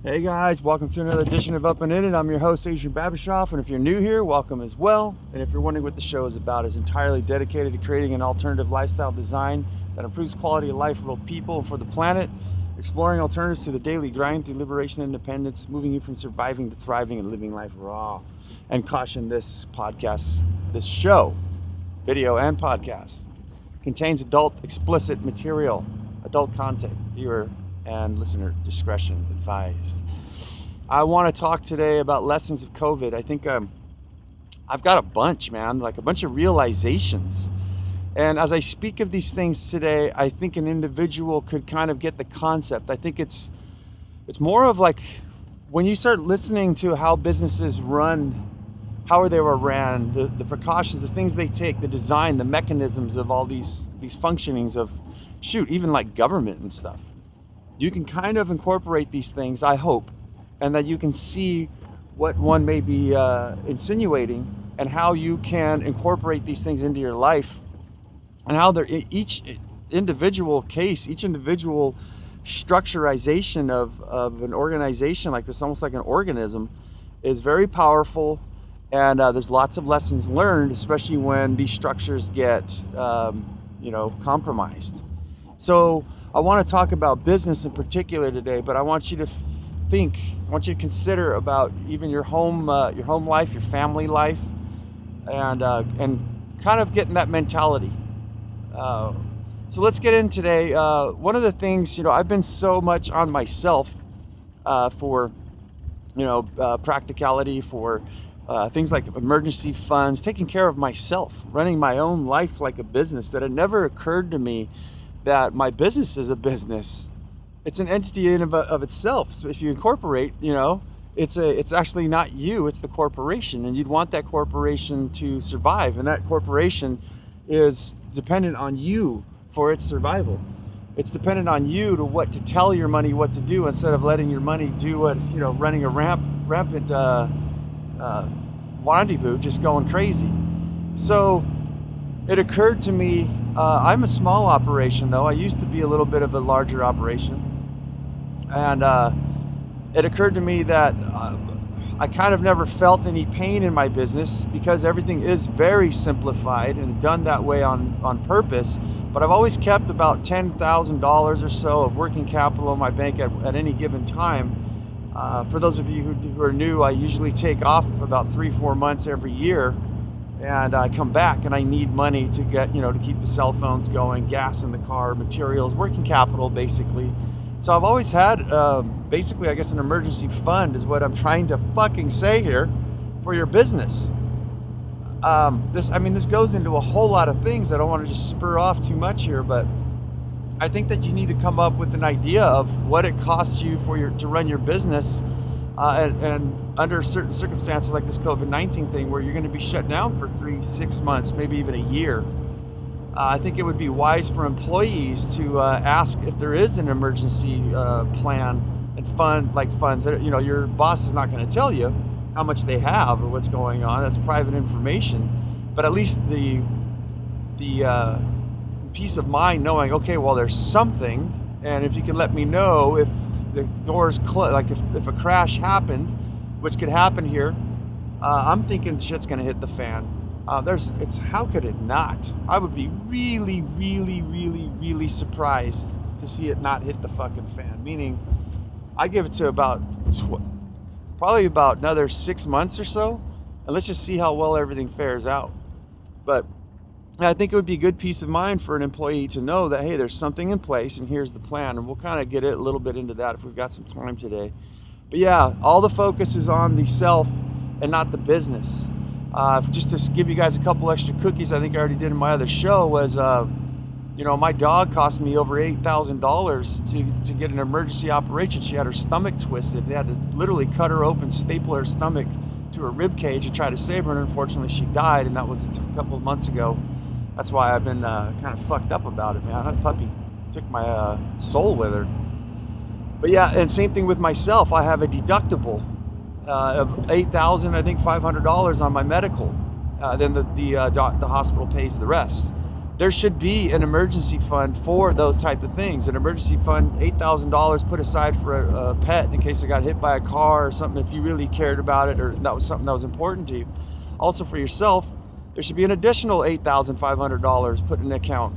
Hey guys, welcome to another edition of Up and In It. I'm your host, Adrian Babashoff, and if you're new here, welcome as well. And if you're wondering what the show is about, it's entirely dedicated to creating an alternative lifestyle design that improves quality of life for both people and for the planet, exploring alternatives to the daily grind through liberation and independence, moving you from surviving to thriving and living life raw. And caution, this show, video and podcast, contains adult explicit material, adult content, viewer and listener discretion advised. I want to talk today about lessons of COVID. I think I've got a bunch, man, like a bunch of realizations. And as I speak of these things today, I think an individual could kind of get the concept. I think it's more of like when you start listening to how businesses run, how they were ran, the precautions, the things they take, the design, the mechanisms of all these functionings of, even like government and stuff. You can kind of incorporate these things, I hope, and that you can see what one may be insinuating and how you can incorporate these things into your life, and how each individual case, each individual structurization of an organization like this, almost like an organism, is very powerful. And there's lots of lessons learned, especially when these structures get compromised. So I want to talk about business in particular today, but I want you to consider about even your home life, your family life, and kind of getting that mentality. So let's get in today. One of the things, I've been so much on myself for practicality, for things like emergency funds, taking care of myself, running my own life like a business, that it never occurred to me that my business is a business. It's an entity in of itself. So if you incorporate, it's actually not you, it's the corporation, and you'd want that corporation to survive, and that corporation is dependent on you for its survival. It's dependent on you to tell your money what to do, instead of letting your money do what, running a rampant rendezvous, just going crazy. So it occurred to me, I'm a small operation though. I used to be a little bit of a larger operation. And it occurred to me that I kind of never felt any pain in my business, because everything is very simplified and done that way on purpose. But I've always kept about $10,000 or so of working capital in my bank at any given time. For those of you who are new, I usually take off about 3-4 months every year, and I come back and I need money to get, to keep the cell phones going, gas in the car, materials, working capital, basically. So I've always had, basically, I guess, an emergency fund is what I'm trying to fucking say here for your business. This goes into a whole lot of things. I don't want to just spur off too much here, but I think that you need to come up with an idea of what it costs you to run your business, and under certain circumstances like this COVID-19 thing, where you're going to be shut down for 3-6 months, maybe even a year. I think it would be wise for employees to ask if there is an emergency plan and funds that, your boss is not going to tell you how much they have or what's going on. That's private information, but at least the peace of mind knowing, okay, well, there's something, and if you can let me know if the doors close, like if a crash happened, which could happen here, I'm thinking shit's gonna hit the fan. How could it not? I would be really, really, really, really surprised to see it not hit the fucking fan. Meaning, I give it to probably about another 6 months or so, and let's just see how well everything fares out. But I think it would be good peace of mind for an employee to know that, hey, there's something in place and here's the plan. And we'll kind of get a little bit into that if we've got some time today. But yeah, all the focus is on the self and not the business. Just to give you guys a couple extra cookies, I think I already did in my other show, was, my dog cost me over $8,000 to get an emergency operation. She had her stomach twisted. They had to literally cut her open, staple her stomach to her rib cage and try to save her. And unfortunately, she died, and that was a couple of months ago. That's why I've been kind of fucked up about it, man. That puppy took my soul with her. But yeah, and same thing with myself. I have a deductible of $8,000, I think $500 on my medical. Then the hospital pays the rest. there should be an emergency fund for those type of things. An emergency fund, $8,000 put aside for a pet in case it got hit by a car or something, if you really cared about it or that was something that was important to you. Also for yourself, there should be an additional $8,500 put in an account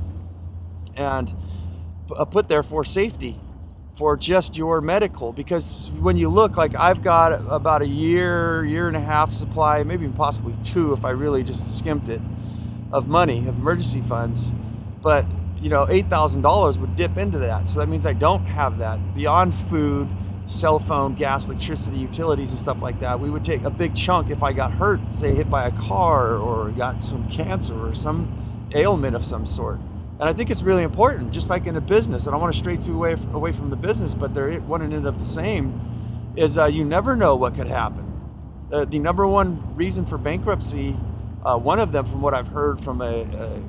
and put there for safety, for just your medical. Because when you look, like I've got about a year and a half supply, maybe possibly 2 if I really just skimped it, of money, of emergency funds. But you know, $8,000 would dip into that. So that means I don't have that. Beyond food, cell phone, gas, electricity, utilities and stuff like that, we would take a big chunk if I got hurt, say hit by a car or got some cancer or some ailment of some sort. And I think it's really important, just like in a business, and I want to stray away from the business, but they're one and end of the same, is you never know what could happen. The number one reason for bankruptcy, one of them from what I've heard from a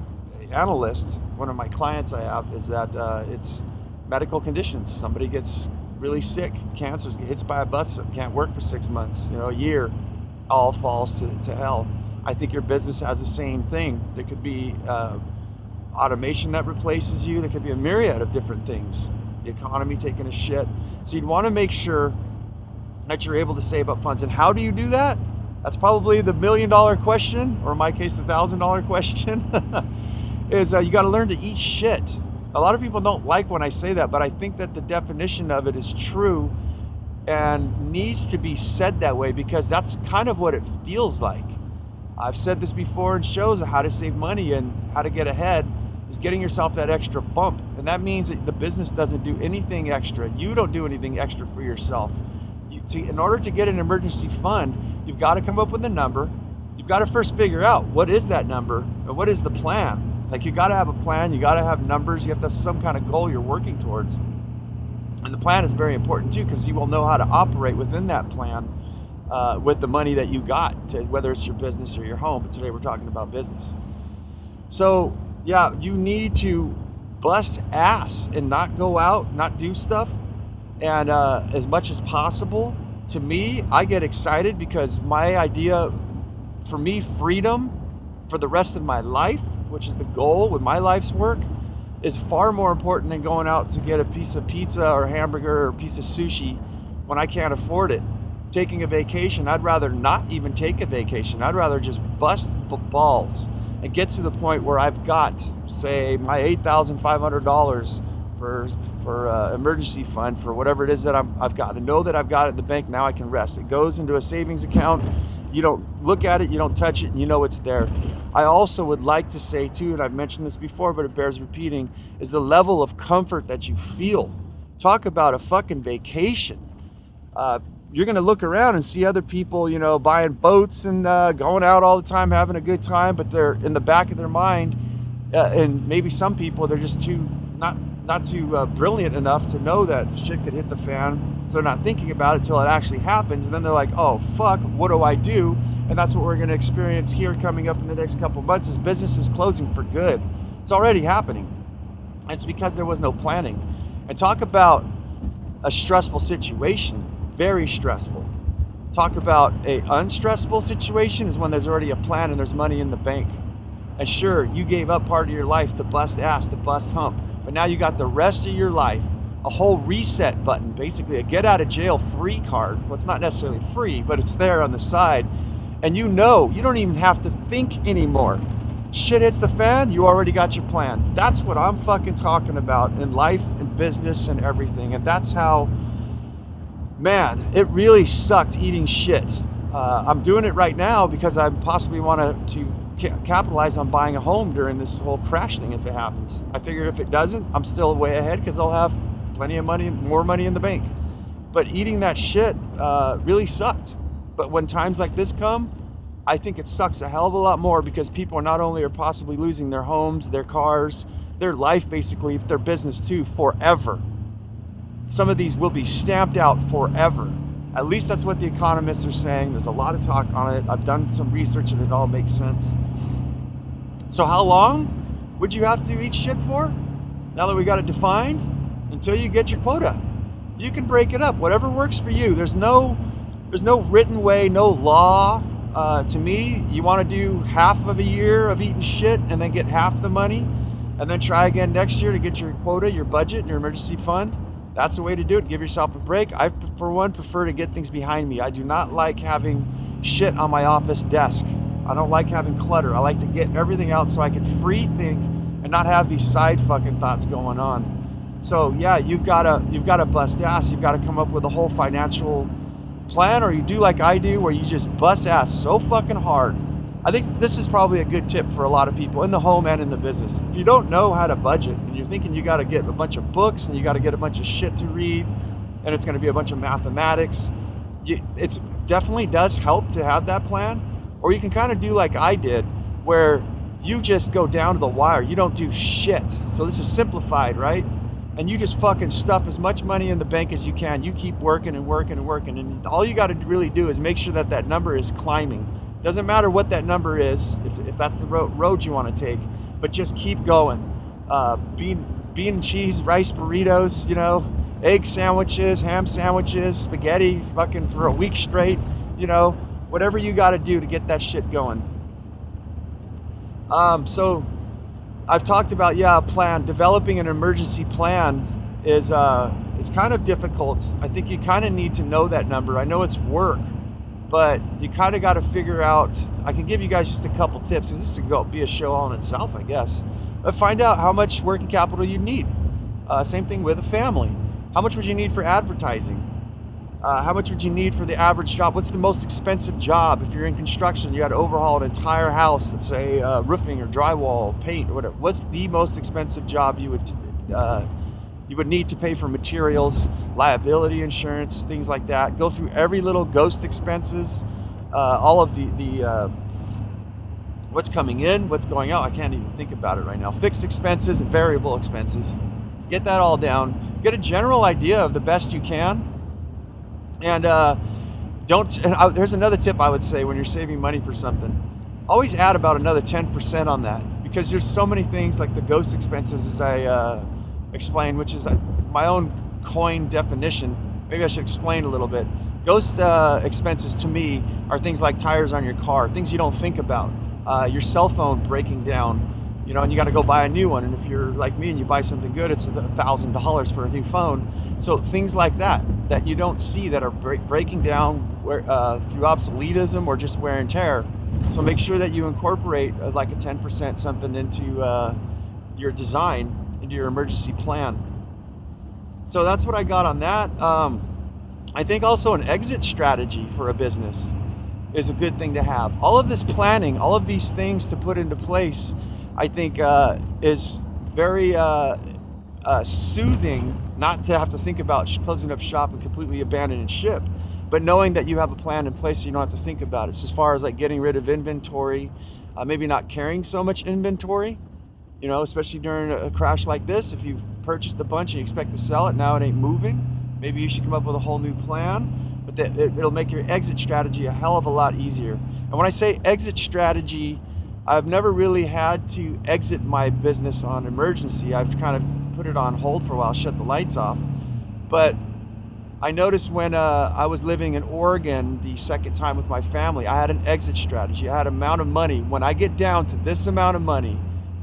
analyst, one of my clients I have, is that it's medical conditions. Somebody gets really sick, cancer, gets hit by a bus, can't work for 6 months, you know, a year, all falls to hell. I think your business has the same thing. There could be automation that replaces you. There could be a myriad of different things. The economy taking a shit. So you'd want to make sure that you're able to save up funds. And how do you do that? That's probably the $1 million question, or in my case, the $1,000 question, is you got to learn to eat shit. A lot of people don't like when I say that, but I think that the definition of it is true and needs to be said that way, because that's kind of what it feels like. I've said this before in shows of how to save money and how to get ahead, is getting yourself that extra bump. And that means that the business doesn't do anything extra. You don't do anything extra for yourself. In order to get an emergency fund, you've got to come up with a number. You've got to first figure out what is that number and what is the plan. Like, you got to have a plan, you got to have numbers, you have to have some kind of goal you're working towards. And the plan is very important too, because you will know how to operate within that plan with the money that you got, whether it's your business or your home. But today we're talking about business. So yeah, you need to bust ass and not go out, not do stuff, and as much as possible. To me, I get excited because my idea, for me, freedom for the rest of my life, which is the goal with my life's work, is far more important than going out to get a piece of pizza or hamburger or a piece of sushi when I can't afford it. Taking a vacation, I'd rather not even take a vacation. I'd rather just bust balls and get to the point where I've got, say, my $8,500 for emergency fund for whatever it is that I've got, and know that I've got it in the bank. Now I can rest. It goes into a savings account. You don't look at it, you don't touch it, and you know it's there. I also would like to say too, and I've mentioned this before, but it bears repeating, is the level of comfort that you feel. Talk about a fucking vacation. You're gonna look around and see other people, you know, buying boats and going out all the time, having a good time, but they're in the back of their mind, and maybe some people, they're just not too brilliant enough to know that shit could hit the fan, so they're not thinking about it till it actually happens, and then they're like, oh fuck, what do I do? And that's what we're going to experience here coming up in the next couple months, is businesses closing for good. It's already happening, and it's because there was no planning. And talk about a stressful situation, very stressful. Talk about a unstressful situation is when there's already a plan and there's money in the bank. And sure, you gave up part of your life to bust ass, to bust hump, but now you got the rest of your life, a whole reset button, basically a get out of jail free card. Well, it's not necessarily free, but it's there on the side. And you know, you don't even have to think anymore. Shit hits the fan, you already got your plan. That's what I'm fucking talking about in life and business and everything. And that's how, man, it really sucked eating shit. I'm doing it right now because I possibly want to capitalize on buying a home during this whole crash thing if it happens. I figure if it doesn't, I'm still way ahead because I'll have plenty of money, more money in the bank. But eating that shit really sucked. But when times like this come, I think it sucks a hell of a lot more, because people not only are possibly losing their homes, their cars, their life, basically their business too, forever. Some of these will be stamped out forever. At least that's what the economists are saying. There's a lot of talk on it. I've done some research and it all makes sense. So how long would you have to eat shit for? Now that we got it defined, until you get your quota. You can break it up, whatever works for you. There's no written way, no law. To me, you want to do half of a year of eating shit and then get half the money. and then try again next year to get your quota, your budget, and your emergency fund. That's the way to do it. Give yourself a break. I, for one, prefer to get things behind me. I do not like having shit on my office desk. I don't like having clutter. I like to get everything out so I can free think and not have these side fucking thoughts going on. So yeah, you've gotta bust ass. You've gotta come up with a whole financial plan, or you do like I do, where you just bust ass so fucking hard. I think this is probably a good tip for a lot of people in the home and in the business. If you don't know how to budget and you're thinking you got to get a bunch of books and you got to get a bunch of shit to read and it's going to be a bunch of mathematics, it definitely does help to have that plan. Or you can kind of do like I did, where you just go down to the wire. You don't do shit. So this is simplified, right? And you just fucking stuff as much money in the bank as you can. You keep working and working and working. And all you got to really do is make sure that that number is climbing. Doesn't matter what that number is, if that's the road you want to take, but just keep going. Bean and cheese, rice burritos, you know, egg sandwiches, ham sandwiches, spaghetti, fucking for a week straight, you know, whatever you got to do to get that shit going. So I've talked about, a plan. Developing an emergency plan is it's kind of difficult. I think you kind of need to know that number. I know it's work, but you kind of got to figure out. I can give you guys just a couple tips, because this could be a show all in itself, I guess. But find out how much working capital you need. Same thing with a family. How much would you need for advertising? How much would you need for the average job? What's the most expensive job? If you're in construction, you had to overhaul an entire house, say roofing or drywall, paint, or whatever. What's the most expensive job you would need to pay for materials, liability insurance, things like that? Go through every little ghost expenses, all of the what's coming in, what's going out. I can't even think about it right now. Fixed expenses and variable expenses. Get that all down. Get a general idea of the best you can. And there's another tip I would say when you're saving money for something. Always add about another 10% on that, because there's so many things like the ghost expenses, as I explained, which is my own coin definition. Maybe I should explain a little bit. Ghost expenses to me are things like tires on your car, things you don't think about. Your cell phone breaking down, you know, and you got to go buy a new one. And if you're like me and you buy something good, it's $1,000 for a new phone. So things like that you don't see, that are breaking down through obsoletism or just wear and tear. So make sure that you incorporate like a 10% something into your design, into your emergency plan. So that's what I got on that. I think also an exit strategy for a business is a good thing to have. All of this planning, all of these things to put into place, I think is very soothing, not to have to think about closing up shop and completely abandoning ship, but knowing that you have a plan in place so you don't have to think about it. So as far as like getting rid of inventory, maybe not carrying so much inventory, you know, especially during a crash like this. If you've purchased a bunch and you expect to sell it, now it ain't moving, maybe you should come up with a whole new plan. But it'll make your exit strategy a hell of a lot easier. And when I say exit strategy, I've never really had to exit my business on emergency. I've kind of put it on hold for a while, shut the lights off. But I noticed when I was living in Oregon the second time with my family, I had an exit strategy. I had an amount of money. When I get down to this amount of money,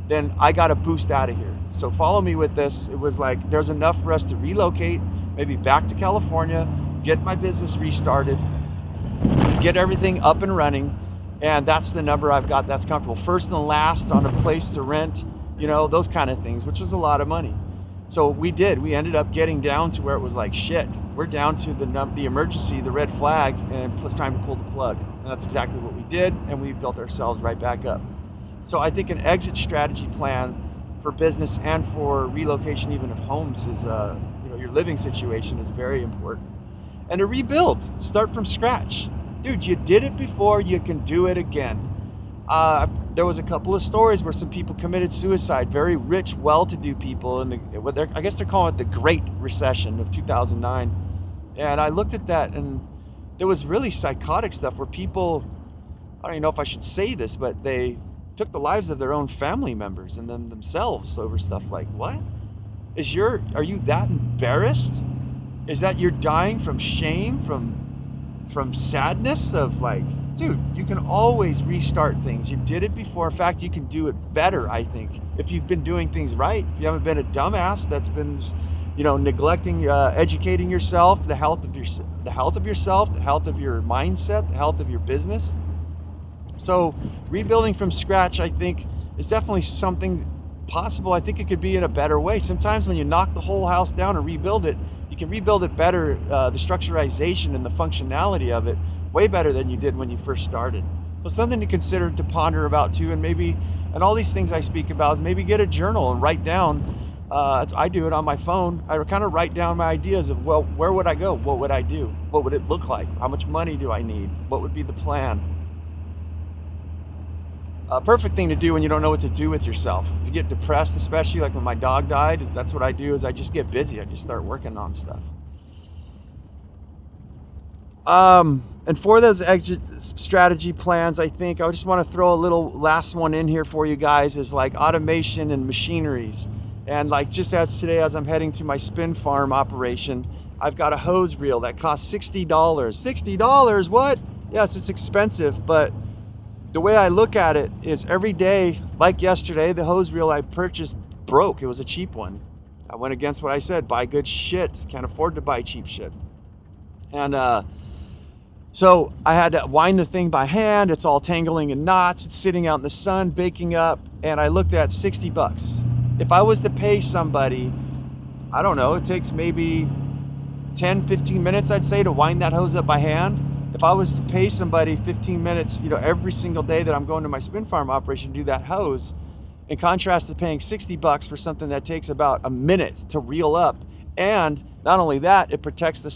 then I got to boost out of here. So follow me with this. It was like there's enough for us to relocate, maybe back to California, get my business restarted, get everything up and running, and that's the number I've got that's comfortable. First and last on a place to rent, you know, those kind of things, which was a lot of money. So we ended up getting down to where it was like, shit, we're down to the emergency, the red flag, and it's time to pull the plug. And that's exactly what we did, and we built ourselves right back up. So I think an exit strategy plan for business and for relocation even of homes is, your living situation is very important. And to rebuild, start from scratch. Dude, you did it before, you can do it again. There was a couple of stories where some people committed suicide, very rich, well-to-do people, I guess they're calling it the Great Recession of 2009. And I looked at that, and there was really psychotic stuff where people, I don't even know if I should say this, but they took the lives of their own family members and then themselves over stuff like, what? Are you that embarrassed? Is that you're dying from shame, from sadness of like dude, you can always restart things. You did it before. In fact, you can do it better, I think, if you've been doing things right. If you haven't been a dumbass that's been, neglecting, educating yourself, the health of yourself, the health of your mindset, the health of your business. So rebuilding from scratch, I think, is definitely something possible. I think it could be in a better way. Sometimes when you knock the whole house down and rebuild it, you can rebuild it better, the structurization and the functionality of it, way better than you did when you first started. So something to consider, to ponder about too, and all these things I speak about is maybe get a journal and write down. I do it on my phone. I kind of write down my ideas of, well, where would I go? What would I do? What would it look like? How much money do I need? What would be the plan? A perfect thing to do when you don't know what to do with yourself. If you get depressed, especially like when my dog died, that's what I do, is I just get busy. I just start working on stuff. And for those exit strategy plans, I think I just want to throw a little last one in here for you guys, is like automation and machineries. And like just as today, as I'm heading to my spin farm operation, I've got a hose reel that costs $60. $60, what? Yes, it's expensive, but the way I look at it is every day, like yesterday, the hose reel I purchased broke. It was a cheap one. I went against what I said, buy good shit. Can't afford to buy cheap shit. And so I had to wind the thing by hand. It's all tangling in knots. It's sitting out in the sun, baking up. And I looked at $60. If I was to pay somebody, I don't know, it takes maybe 10, 15 minutes, I'd say, to wind that hose up by hand. If I was to pay somebody 15 minutes, every single day that I'm going to my spin farm operation to do that hose, in contrast to paying $60 for something that takes about a minute to reel up. And not only that, it protects the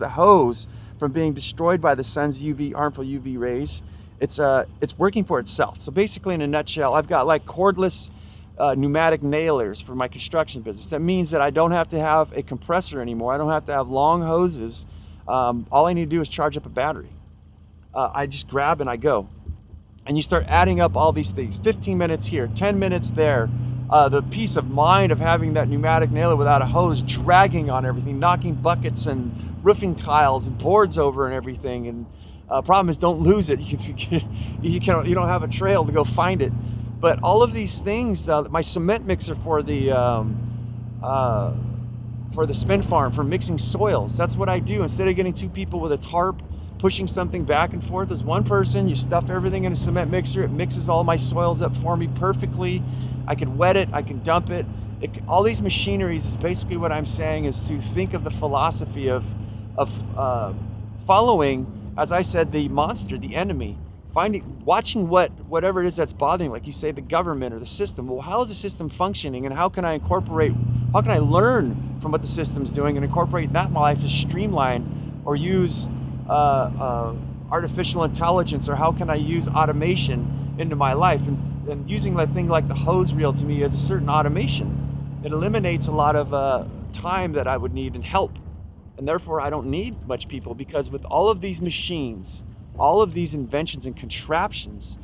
hose from being destroyed by the sun's harmful UV rays. It's working for itself. So basically, in a nutshell, I've got like cordless pneumatic nailers for my construction business. That means that I don't have to have a compressor anymore. I don't have to have long hoses. All I need to do is charge up a battery. I just grab and I go. And you start adding up all these things. 15 minutes here, 10 minutes there. The peace of mind of having that pneumatic nailer without a hose dragging on everything, knocking buckets and roofing tiles and boards over and everything. And problem is, don't lose it. You don't have a trail to go find it. But all of these things, my cement mixer for the spin farm, for mixing soils, that's what I do. Instead of getting two people with a tarp pushing something back and forth, there's one person. You stuff everything in a cement mixer. It mixes all my soils up for me perfectly. I can wet it, I can dump it. All these machineries is basically what I'm saying, is to think of the philosophy of following, as I said, the monster, the enemy, watching whatever it is that's bothering, like you say, the government or the system. Well, how is the system functioning, and how can I learn from what the system's doing and incorporate that in my life to streamline or use artificial intelligence, or how can I use automation into my life? And using that thing like the hose reel to me as a certain automation. It eliminates a lot of time that I would need and help. And therefore I don't need much people, because with all of these machines, all of these inventions and contraptions,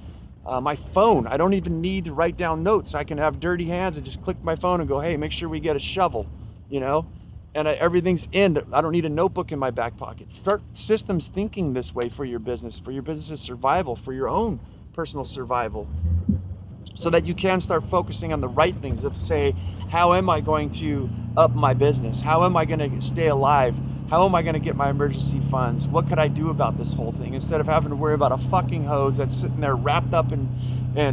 my phone, I don't even need to write down notes. I can have dirty hands and just click my phone and go, hey, make sure we get a shovel, and everything's in. I don't need a notebook in my back pocket. Start systems thinking this way for your business's survival, for your own personal survival, so that you can start focusing on the right things of, say, how am I going to up my business? How am I going to stay alive? How am I going to get my emergency funds? What could I do about this whole thing, instead of having to worry about a fucking hose that's sitting there wrapped up in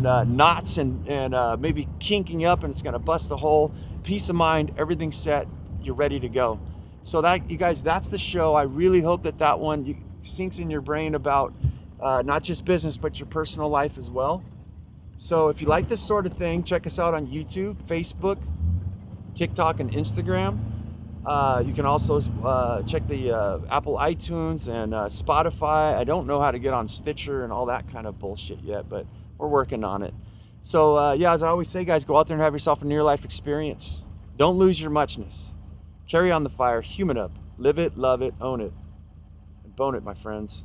knots and maybe kinking up, and it's going to bust a hole. Peace of mind, everything's set, you're ready to go. So that, you guys, that's the show. I really hope that one sinks in your brain about not just business, but your personal life as well. So if you like this sort of thing, check us out on YouTube, Facebook, TikTok, and Instagram. You can also check the Apple iTunes and Spotify. I don't know how to get on Stitcher and all that kind of bullshit yet, but we're working on it. So yeah, as I always say, guys, go out there and have yourself a near-life experience. Don't lose your muchness. Carry on the fire, human up, live it, love it, own it, and bone it, my friends.